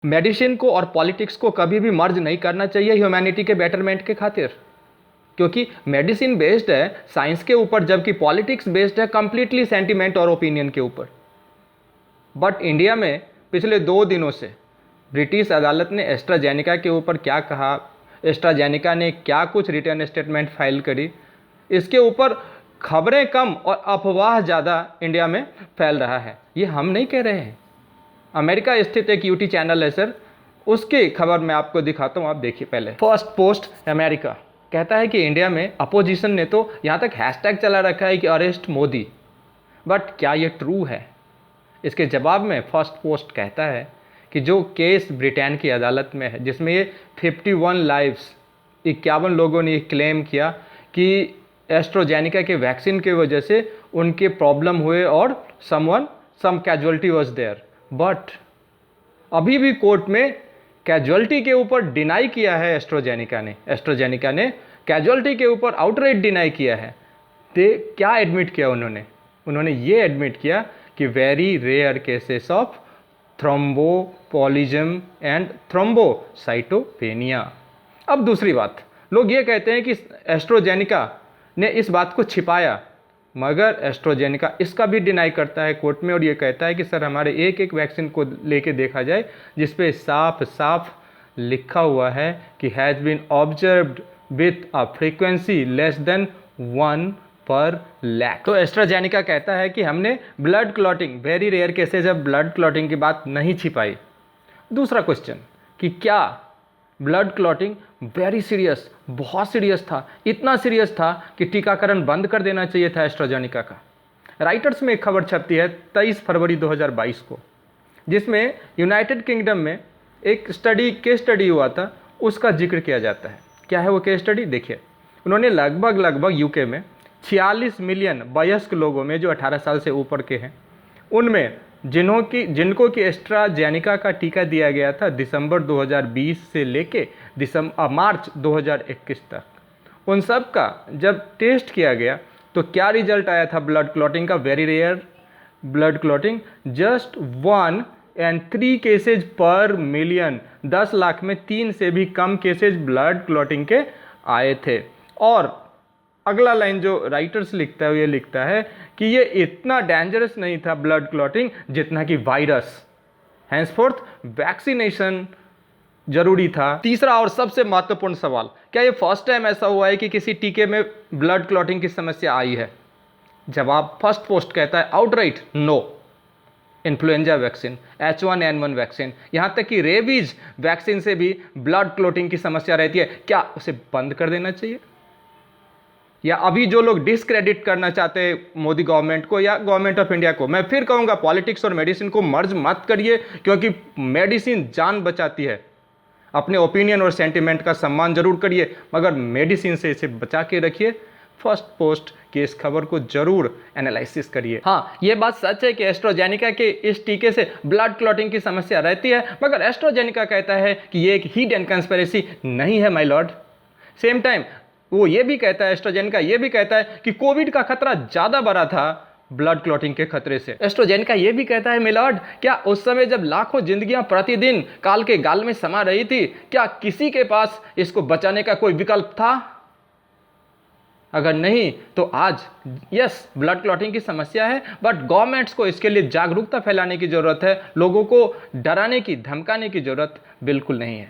Medicine को और politics को कभी भी मर्ज नहीं करना चाहिए ह्यूमैनिटी के बेटरमेंट के खातिर, क्योंकि मेडिसिन बेस्ड है साइंस के ऊपर, जबकि पॉलिटिक्स बेस्ड है कंप्लीटली सेंटिमेंट और ओपिनियन के ऊपर। बट इंडिया में पिछले 2 दिनों से ब्रिटिश अदालत ने एस्ट्राजेनेका के ऊपर क्या कहा, एस्ट्राजेनेका ने क्या कुछ रिटर्न स्टेटमेंट फाइल करी, इसके ऊपर खबरें कम और अफवाह ज़्यादा इंडिया में फैल रहा है। ये हम नहीं कह रहे हैं, अमेरिका स्थित एक यूटी चैनल है सर, उसकी खबर मैं आपको दिखाता हूँ, आप देखिए पहले। फर्स्ट पोस्ट अमेरिका कहता है कि इंडिया में अपोजिशन ने तो यहाँ तक हैशटैग चला रखा है कि अरेस्ट मोदी, बट क्या ये ट्रू है? इसके जवाब में फर्स्ट पोस्ट कहता है कि जो केस ब्रिटेन की अदालत में है, जिसमें ये 51 लाइव्स 51 लोगों ने क्लेम किया कि एस्ट्राजेनेका के वैक्सीन की वजह से उनके प्रॉब्लम हुए और सम कैजुअलिटी वॉज देयर, बट अभी भी कोर्ट में कैजुअलिटी के ऊपर डिनाई किया है एस्ट्राजेनेका ने कैजुअलिटी के ऊपर आउटराइट डिनाई किया है। क्या एडमिट किया उन्होंने ये एडमिट किया कि very rare cases of thromboembolism and thrombocytopenia. अब दूसरी बात, लोग ये कहते हैं कि एस्ट्राजेनेका ने इस बात को छिपाया, मगर एस्ट्राजेनेका इसका भी डिनाई करता है कोर्ट में और ये कहता है कि सर हमारे एक एक वैक्सीन को लेके देखा जाए जिस पे साफ साफ लिखा हुआ है कि has been observed with a frequency less than 1 per lakh. तो एस्ट्राजेनेका कहता है कि हमने blood clotting, very rare cases of blood clotting की बात नहीं छिपाई। दूसरा क्वेश्चन कि क्या ब्लड क्लॉटिंग वेरी सीरियस, बहुत सीरियस था, इतना सीरियस था कि टीकाकरण बंद कर देना चाहिए था एस्ट्राजेनेका का। राइटर्स में एक खबर छपती है 23 फरवरी 2022 को, जिसमें यूनाइटेड किंगडम में एक केस स्टडी हुआ था, उसका जिक्र किया जाता है। क्या है वो केस स्टडी? देखिए, उन्होंने लगभग यूके में 46 मिलियन वयस्क लोगों में जो 18 साल से ऊपर के हैं, उनमें जिनको कि एस्ट्राजेनेका का टीका दिया गया था दिसंबर 2020 से लेके मार्च 2021 तक, उन सब का जब टेस्ट किया गया तो क्या रिजल्ट आया था ब्लड क्लॉटिंग का? Very rare blood clotting, just 1 and 3 cases per million, 10 lakh में 3 से भी कम केसेज ब्लड क्लॉटिंग के आए थे। और अगला लाइन जो राइटर्स लिखता है वो ये लिखता है कि ये इतना डेंजरस नहीं था ब्लड क्लॉटिंग जितना कि वायरस, हैंसफोर्थ वैक्सीनेशन जरूरी था। तीसरा और सबसे महत्वपूर्ण सवाल, क्या ये फर्स्ट टाइम ऐसा हुआ है कि किसी टीके में ब्लड क्लॉटिंग की समस्या आई है? जवाब फर्स्ट पोस्ट कहता है outright no. Influenza vaccine, H1N1 vaccine, यहाँ तक कि रेबीज वैक्सीन से भी ब्लड क्लॉटिंग की समस्या रहती है। क्या उसे बंद कर देना चाहिए? या अभी जो लोग डिस्क्रेडिट करना चाहते हैं मोदी गवर्नमेंट को या गवर्नमेंट ऑफ इंडिया को, मैं फिर कहूँगा पॉलिटिक्स और मेडिसिन को मर्ज मत करिए, क्योंकि मेडिसिन जान बचाती है। अपने ओपिनियन और सेंटिमेंट का सम्मान जरूर करिए, मगर मेडिसिन से इसे बचा के रखिए। फर्स्ट पोस्ट की इस खबर को जरूर एनालिसिस करिए। हाँ, ये बात सच है कि एस्ट्राजेनेका के इस टीके से ब्लड क्लॉटिंग की समस्या रहती है, मगर एस्ट्राजेनेका कहता है कि ये एक हिडन कंस्पिरेसी नहीं है माय लॉर्ड। सेम टाइम वो ये भी कहता है, एस्ट्राजेनेका ये भी कहता है कि कोविड का खतरा ज़्यादा बड़ा था ब्लड क्लॉटिंग के खतरे से। एस्ट्राजेनेका ये भी कहता है मिलॉर्ड, क्या उस समय जब लाखों जिंदगियां प्रतिदिन काल के गाल में समा रही थी, क्या किसी के पास इसको बचाने का कोई विकल्प था? अगर नहीं तो आज यस ब्लड क्लॉटिंग की समस्या है, बट गवर्नमेंट्स को इसके लिए जागरूकता फैलाने की जरूरत है, लोगों को डराने की धमकाने की जरूरत बिल्कुल नहीं है।